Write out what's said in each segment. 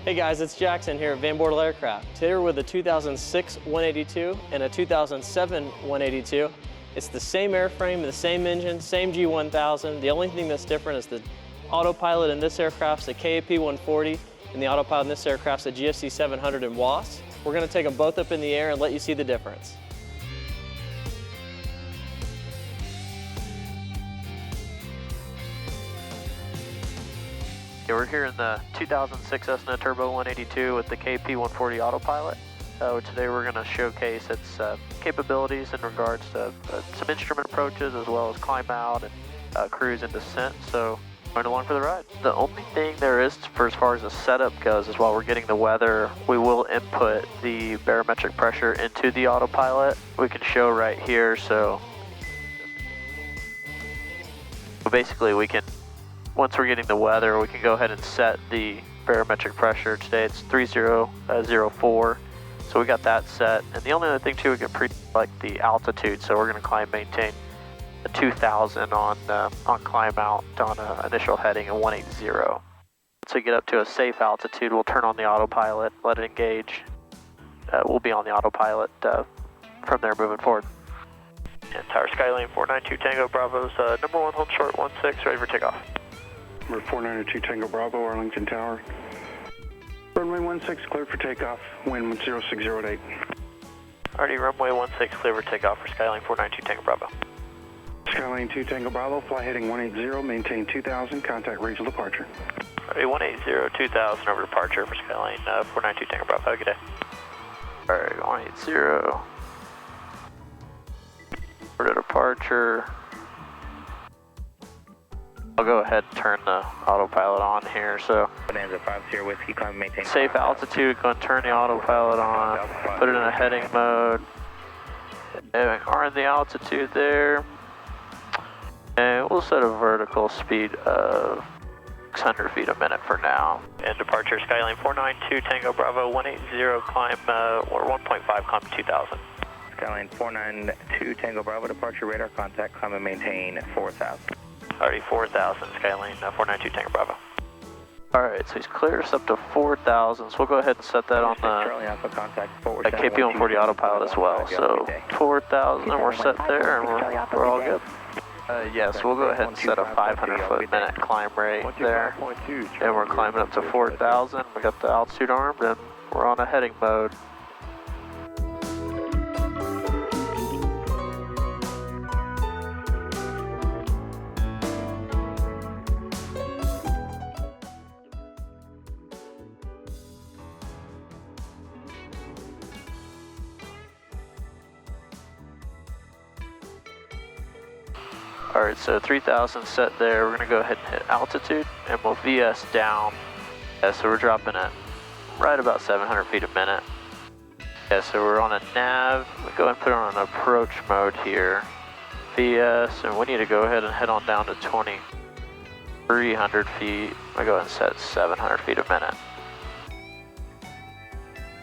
Hey guys, it's Jackson here at Van Bortle Aircraft. Today we're with a 2006 182 and a 2007 182. It's the same airframe, the same engine, same G1000. The only thing that's different is the autopilot in this aircraft's the KAP-140 and the autopilot in this aircraft's the GFC-700 in WAS. We're going to take them both up in the air and let you see the difference. We're here in the 2006 Cessna Turbo 182 with the KAP-140 autopilot. Today we're going to showcase its capabilities in regards to some instrument approaches as well as climb out and cruise and descent. So join along for the ride. The only thing there is for as far as the setup goes is while we're getting the weather, we will input the barometric pressure into the autopilot. We can show right here. So basically we can, once we're getting the weather, we can go ahead and set the barometric pressure. Today it's 3004, so we got that set. And the only other thing too, we can pre-select the altitude. So we're going to climb maintain a 2000 on climb out on initial heading at 180. Once we get up to a safe altitude, we'll turn on the autopilot, let it engage. We'll be on the autopilot from there moving forward. And Tower Skylane 492 Tango Bravo's number 1 hold short 16, ready for takeoff. Number 492 Tango Bravo, Arlington Tower. Runway 16 cleared for takeoff, wind 0608. Already runway 16 clear for takeoff for Skylane 492 Tango Bravo. Skylane 2 Tango Bravo, fly heading 180, maintain 2000, contact regional departure. Already 180, 2000 over departure for Skylane 492 Tango Bravo, have a good day. Alright, 180. For departure. I'll go ahead and turn the autopilot on here. So Bonanza 50 Whiskey, climb maintain. Safe altitude, go and turn the autopilot on, put it in a heading mode. And we're in the altitude there. And we'll set a vertical speed of 600 feet a minute for now. And departure Skylane 492 Tango Bravo 180, climb or 1.5, climb 2000. Skylane 492 Tango Bravo, departure radar contact, climb and maintain 4000. Already 4,000, Skylane 492 Tango Bravo. Alright, so he's cleared us up to 4,000, so we'll go ahead and set that on the KAP-140 autopilot as well. So 4,000, and we're set there, and we're all good. Yes, we'll go ahead and set a 500 foot minute climb rate there. And we're climbing up to 4,000, we got the altitude armed, and we're on a heading mode. Alright, so 3,000 set there. We're going to go ahead and hit altitude, and we'll VS down. Yeah, so we're dropping it right about 700 feet a minute. Yeah, so we're on a nav. We go ahead and put it on an approach mode here. VS, and we need to go ahead and head on down to 2,300 feet. I go ahead and set 700 feet a minute.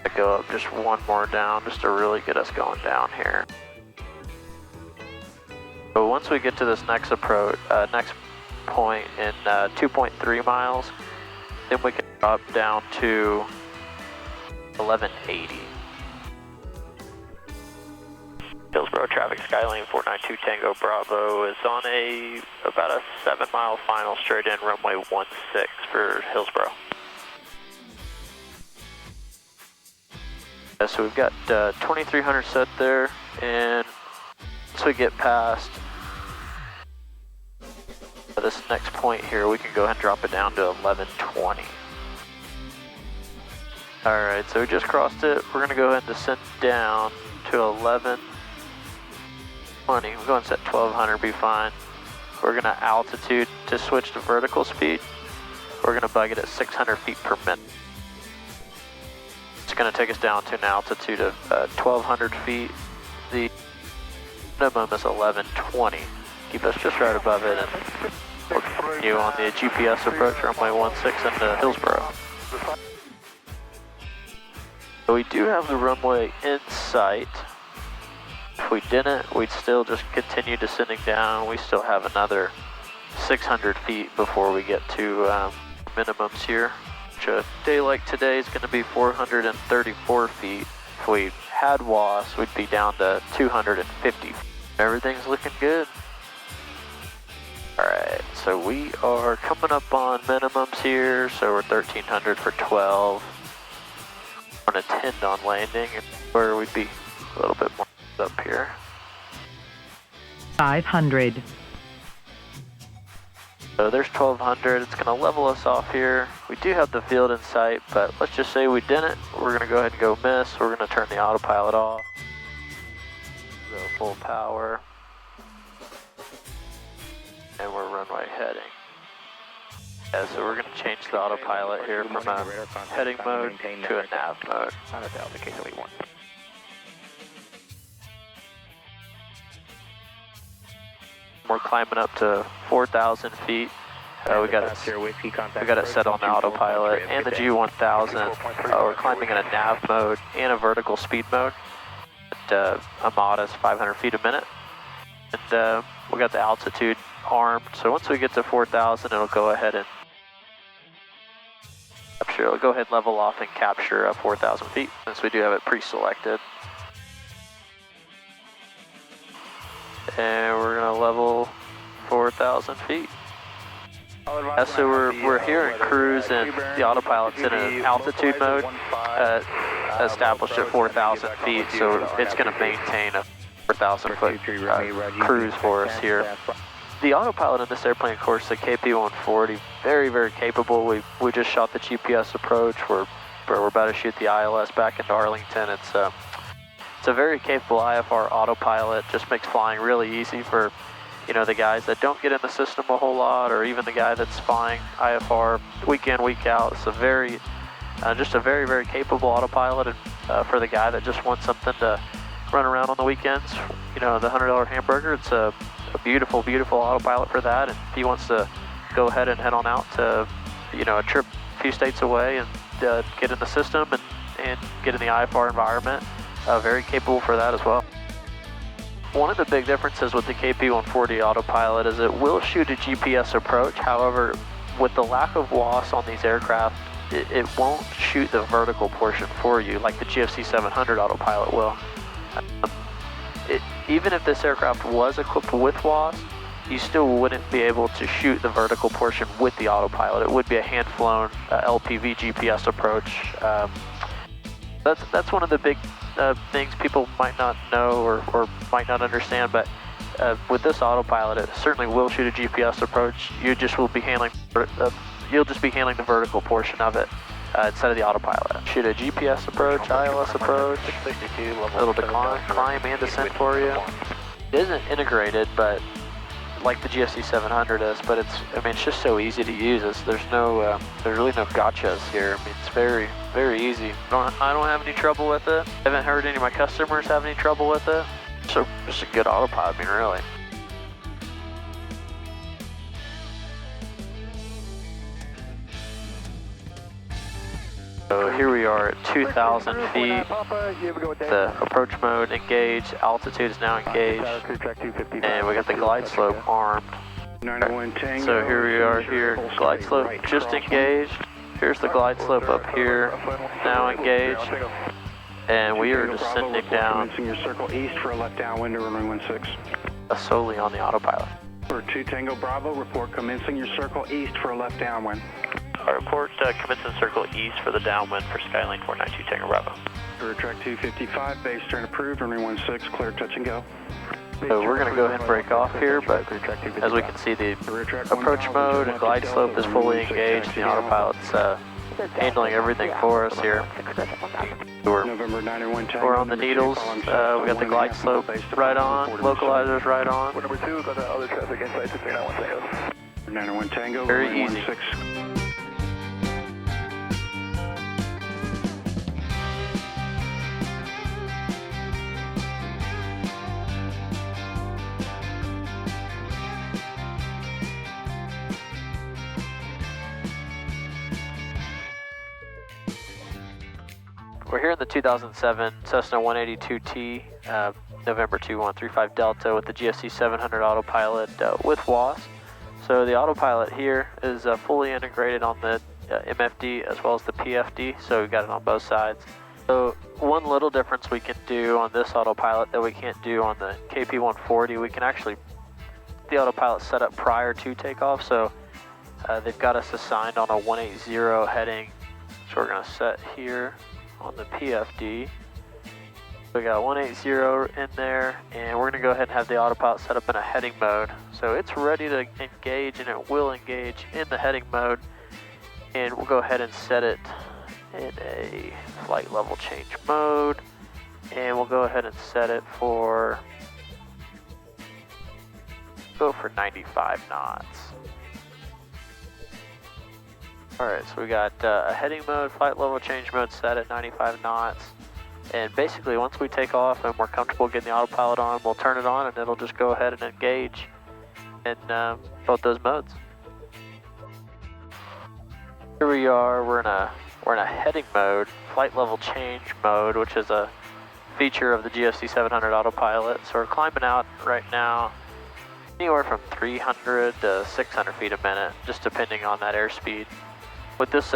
I go up just one more down just to really get us going down here. So once we get to this next approach, next point in 2.3 miles, then we can drop down to 1180. Hillsborough traffic, Skylane 492 Tango Bravo is on about a 7-mile final straight in runway 16 for Hillsborough. So we've got 2,300 set there, and once we get past this next point here, we can go ahead and drop it down to 1120. Alright, so we just crossed it. We're going to go ahead and descend down to 1120. We'll go ahead and set 1200, be fine. We're going to altitude to switch to vertical speed. We're going to bug it at 600 feet per minute. It's going to take us down to an altitude of 1200 feet. The minimum is 1120. Keep us just right above it, and we'll continue on the GPS approach runway 16 into Hillsborough. So we do have the runway in sight. If we didn't, we'd still just continue descending down. We still have another 600 feet before we get to minimums here. approach. A day like today is going to be 434 feet. If we had WAS, we'd be down to 250. Everything's looking good. Alright, so we are coming up on minimums here, so we're 1300 for 12. On a 10 on landing, and where we'd be a little bit more up here. 500. So there's 1200, it's going to level us off here. We do have the field in sight, but let's just say we didn't. We're going to go ahead and go miss. We're going to turn the autopilot off. Go full power. And we're runway heading. Yeah, so we're going to change the autopilot here from a heading mode to a nav mode. We're climbing up to 4,000 feet. We got it set on the autopilot and the G1000. We're climbing in a nav mode and a vertical speed mode at a modest 500 feet a minute. And we got the altitude armed. So once we get to 4,000, it'll go ahead and capture. It'll go ahead, level off, and capture 4,000 feet since we do have it pre-selected. And we're gonna level 4,000 feet. So we're here in cruise, and the autopilot's in an altitude mode, established at 4,000 feet. So it's gonna maintain a 4,000 foot cruise for us here. The autopilot in this airplane, of course, the KAP-140, very, very capable. We just shot the GPS approach. We're about to shoot the ILS back into Arlington. It's a very capable IFR autopilot. Just makes flying really easy for, you know, the guys that don't get in the system a whole lot, or even the guy that's flying IFR week in, week out. It's a very, just a very, very capable autopilot, and for the guy that just wants something to run around on the weekends, you know, the $100 hamburger, it's a beautiful, beautiful autopilot for that. And if he wants to go ahead and head on out to, you know, a trip a few states away and get in the system and get in the IFR environment, very capable for that as well. One of the big differences with the KAP-140 autopilot is it will shoot a GPS approach. However, with the lack of WAS on these aircraft, it won't shoot the vertical portion for you like the GFC-700 autopilot will. Even if this aircraft was equipped with WAS, you still wouldn't be able to shoot the vertical portion with the autopilot. It would be a hand-flown LPV GPS approach. That's one of the big things people might not know or might not understand, but with this autopilot, it certainly will shoot a GPS approach. You'll just be handling the vertical portion of it instead of the autopilot. Shoot a GPS approach, ILS approach, a little bit climb and descent for you. It isn't integrated, but like the GFC-700 is, but it's just so easy to use. There's really no gotchas here. I mean, it's very, very easy. I don't have any trouble with it. I haven't heard any of my customers have any trouble with it. So just a good autopilot, I mean, really. So here we are at 2,000 feet. The approach mode engaged, altitude is now engaged, and we got the glide slope armed. So here we are here, glide slope just engaged. Here's the glide slope up here, now engaged, and we are descending down. Commencing your circle east for a left downwind to runway 16. Solely on the autopilot. For 2 Tango Bravo, report commencing your circle east for a left downwind. Report commencing circle east for the downwind for Skyline 492 Tango Bravo. For track 255, base turn approved, runway 16, clear touch and go. So we're going to go ahead and break off here, but as we can see, the approach mode and glide slope is fully engaged. The autopilot's handling everything for us here. We're on the needles. We got the glide slope right on, localizers right on. Number 2, got the other traffic inside to 391 Tango. 901 Tango, very easy. 16. We're here in the 2007 Cessna 182T, November 2135 Delta with the GFC-700 autopilot with WAS. So the autopilot here is fully integrated on the MFD as well as the PFD, so we got it on both sides. So one little difference we can do on this autopilot that we can't do on the KAP-140, we can actually, the autopilot set up prior to takeoff, so they've got us assigned on a 180 heading, so we're going to set here on the PFD. We got 180 in there, and we're going to go ahead and have the autopilot set up in a heading mode. So it's ready to engage, and it will engage in the heading mode, and we'll go ahead and set it in a flight level change mode, and we'll go ahead and set it for, go for 95 knots. Alright, so we got a heading mode, flight level change mode set at 95 knots. And basically once we take off and we're comfortable getting the autopilot on, we'll turn it on and it'll just go ahead and engage in both those modes. Here we are, we're in a heading mode, flight level change mode, which is a feature of the GFC-700 autopilot. So we're climbing out right now anywhere from 300 to 600 feet a minute, just depending on that airspeed. With this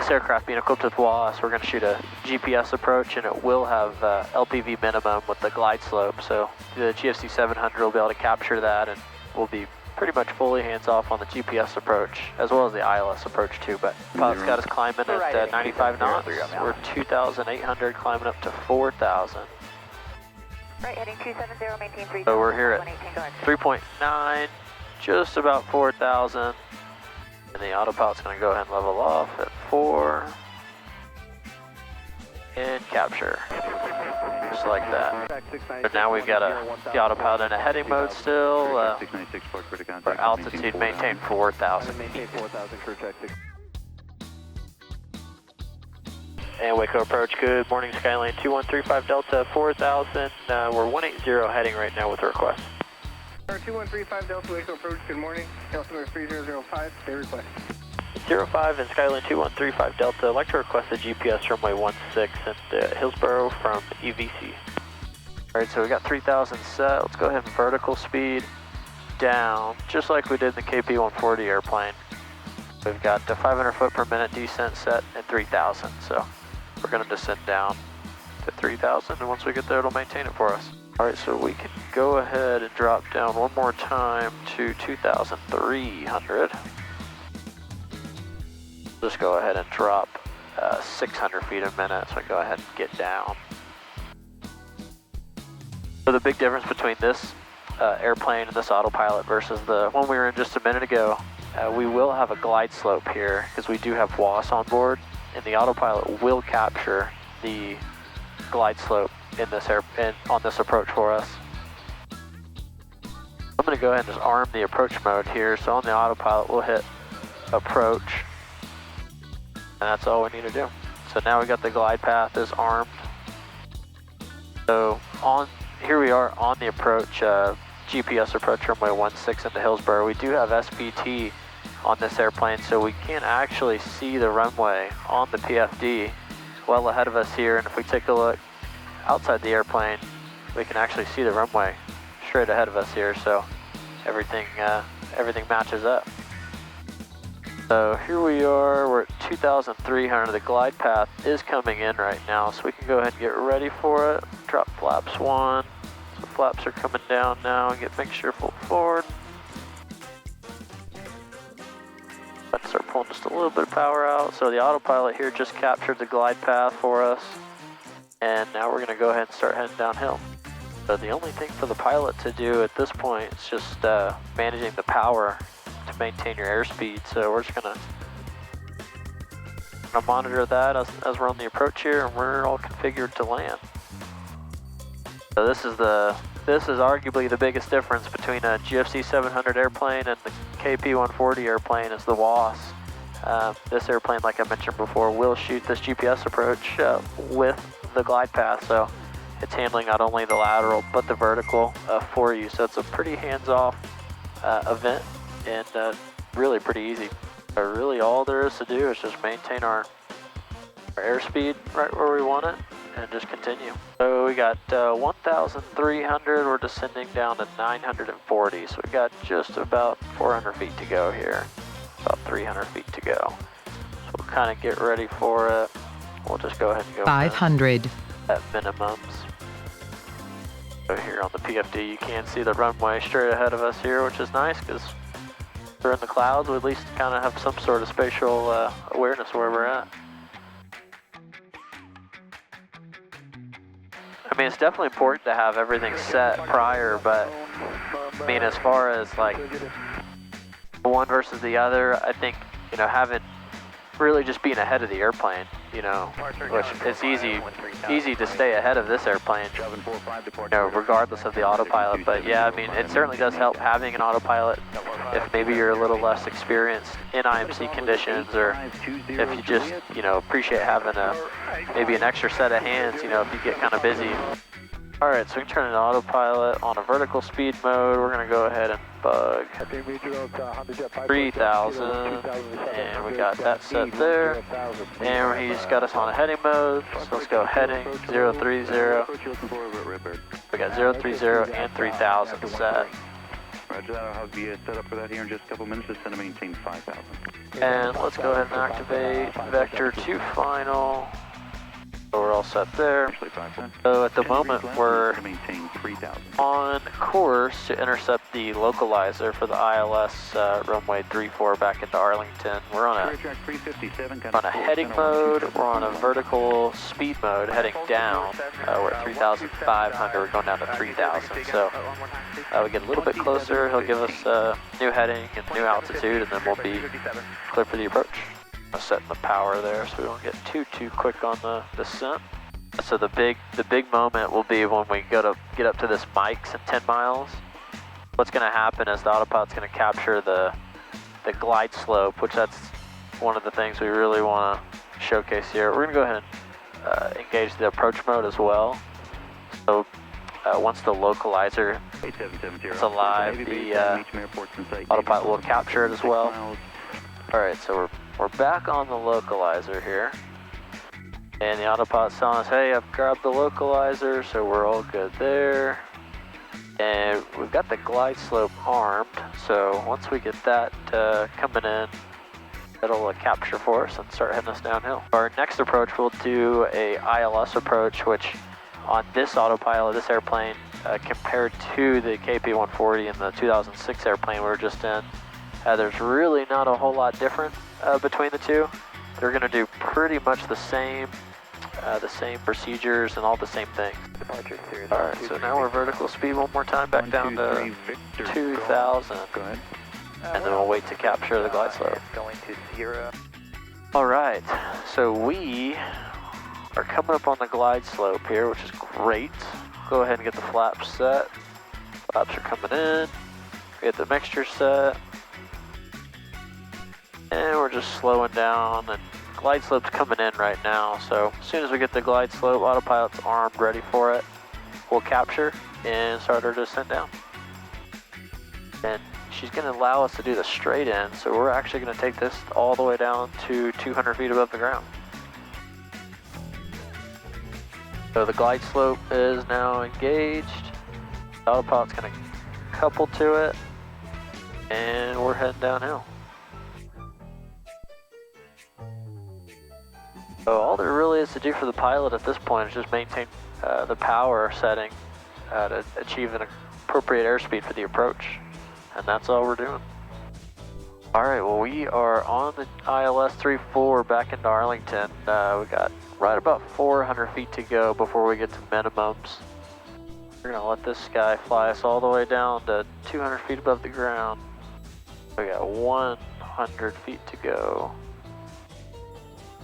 aircraft being equipped with WAS, we're going to shoot a GPS approach, and it will have LPV minimum with the glide slope. So the GFC-700 will be able to capture that, and we'll be pretty much fully hands-off on the GPS approach, as well as the ILS approach too. But pilot's got us climbing at 95 knots. We're 2,800 climbing up to 4,000. Right, heading 270, maintain 3. So we're here at 3.9, just about 4,000. And the autopilot's going to go ahead and level off at 4 and capture, just like that. So now we've got the autopilot in a heading mode still. Our altitude maintain 4,000. And Waco approach, good morning, Skyline 2135 Delta 4000. We're 180 heading right now with a request. 2135 Delta Waco approach, good morning. Altimeter 3005, stay request. 05 and Skyline 2135 Delta, I'd like to request a GPS runway 16 at Hillsboro from EVC. Alright, so we got 3,000 set. Let's go ahead and vertical speed down, just like we did in the KAP-140 airplane. We've got the 500 foot per minute descent set at 3,000, so we're going to descend down to 3,000, and once we get there, it'll maintain it for us. Alright, so we can go ahead and drop down one more time to 2,300. Just go ahead and drop 600 feet a minute, so I go ahead and get down. So the big difference between this airplane and this autopilot versus the one we were in just a minute ago, we will have a glide slope here because we do have WAS on board, and the autopilot will capture the glide slope in this on this approach for us. I'm going to go ahead and just arm the approach mode here. So on the autopilot, we'll hit approach, and that's all we need to do. So now we got the glide path is armed. So here we are on the approach, GPS approach runway 16 into Hillsboro. We do have SPT on this airplane, so we can't actually see the runway on the PFD well ahead of us here. And if we take a look outside the airplane, we can actually see the runway straight ahead of us here, so everything matches up. So here we are, we're at 2,300. The glide path is coming in right now, so we can go ahead and get ready for it. Drop flaps 1. So flaps are coming down now, and make sure full forward. Let's start pulling just a little bit of power out. So the autopilot here just captured the glide path for us. And now we're going to go ahead and start heading downhill. So the only thing for the pilot to do at this point is just managing the power to maintain your airspeed. So we're just going to monitor that as we're on the approach here, and we're all configured to land. So this is arguably the biggest difference between a GFC-700 airplane and the KAP-140 airplane is the WAS. This airplane, like I mentioned before, will shoot this GPS approach with the glide path, so it's handling not only the lateral but the vertical for you. So it's a pretty hands-off event, and really pretty easy. So really all there is to do is just maintain our airspeed right where we want it and just continue. So we got 1,300, we're descending down to 940, so we got just about 400 feet to go here, about 300 feet to go. kind of get ready for it. We'll just go ahead and go 500. at minimums. So here on the PFD, you can see the runway straight ahead of us here, which is nice because we're in the clouds. We at least kind of have some sort of spatial awareness where we're at. I mean, it's definitely important to have everything set prior, but I mean, as far as like one versus the other, I think, you know, having really just being ahead of the airplane, you know, which it's easy to stay ahead of this airplane, you know, regardless of the autopilot. But yeah, I mean, it certainly does help having an autopilot if maybe you're a little less experienced in IMC conditions, or if you just, you know, appreciate having maybe an extra set of hands, you know, if you get kind of busy. All right, so we can turn into autopilot on a vertical speed mode. We're gonna go ahead and bug 3,000, and we got that set there. And he's got us on a heading mode, so let's go heading 030. We got 030 and 3,000 set. Roger that, I'll have the set up for that here in just a couple minutes. Just going to maintain 5,000. And let's go ahead and activate Vector 2 final. So we're all set there. So at the moment we're on course to intercept the localizer for the ILS runway 34 back into Arlington. We're on a heading mode. We're on a vertical speed mode heading down. We're at 3,500. We're going down to 3,000. So we get a little bit closer. He'll give us a new heading and new altitude, and then we'll be clear for the approach. Setting the power there so we don't get too quick on the descent. So the big moment will be when we get up to this Mike's at 10 miles. What's going to happen is the autopilot's going to capture the glide slope, which that's one of the things we really want to showcase here. We're going to go ahead and engage the approach mode as well. So once the localizer is alive, the autopilot will capture it as well. All right, so we're back on the localizer here, and the autopilot's telling us, hey, I've grabbed the localizer, so we're all good there. And we've got the glide slope armed, so once we get that coming in, it'll capture for us and start heading us downhill. Our next approach, we'll do a ILS approach, which on this autopilot, this airplane, compared to the KAP-140 and the 2006 airplane we were just in, there's really not a whole lot different between the two. They're going to do pretty much the same procedures and all the same things. All right, so now we're vertical speed one more time, back down to 2,000, and then we'll wait to capture the glide slope. Going to 0. All right, so we are coming up on the glide slope here, which is great. Go ahead and get the flaps set. Flaps are coming in. We get the mixture set. And we're just slowing down, and glide slope's coming in right now. So as soon as we get the glide slope, autopilot's armed, ready for it, we'll capture and start our descent down. And she's going to allow us to do the straight in, so we're actually going to take this all the way down to 200 feet above the ground. So the glide slope is now engaged. The autopilot's going to couple to it, and we're heading downhill. So all there really is to do for the pilot at this point is just maintain the power setting to achieve an appropriate airspeed for the approach. And that's all we're doing. All right, well, we are on the ILS 34 back into Arlington. We got right about 400 feet to go before we get to minimums. We're gonna let this guy fly us all the way down to 200 feet above the ground. We got 100 feet to go,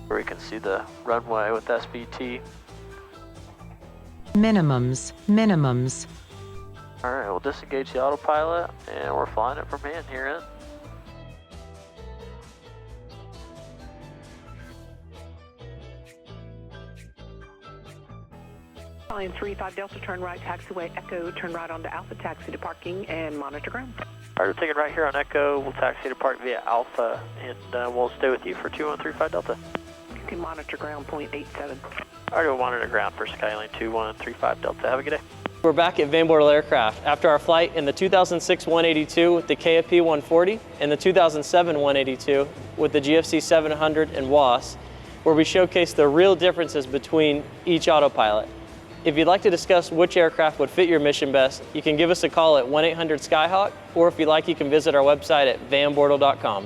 where we can see the runway with SVT. Minimums. All right, we'll disengage the autopilot, and we're flying it from hand here in. Line 35 Delta, turn right, taxiway Echo, turn right onto Alpha, taxi to parking, and monitor ground. All right, we're taking right here on Echo. We'll taxi to park via Alpha, and we'll stay with you for 2135 Delta. You can monitor ground, 0.87. All right, we'll monitor ground for Skyline 2135 Delta. Have a good day. We're back at Van Bortle Aircraft after our flight in the 2006 182 with the KAP-140 and the 2007 182 with the GFC-700 and WAS, where we showcase the real differences between each autopilot. If you'd like to discuss which aircraft would fit your mission best, you can give us a call at 1-800-SKYHAWK, or if you'd like, you can visit our website at vanbortle.com.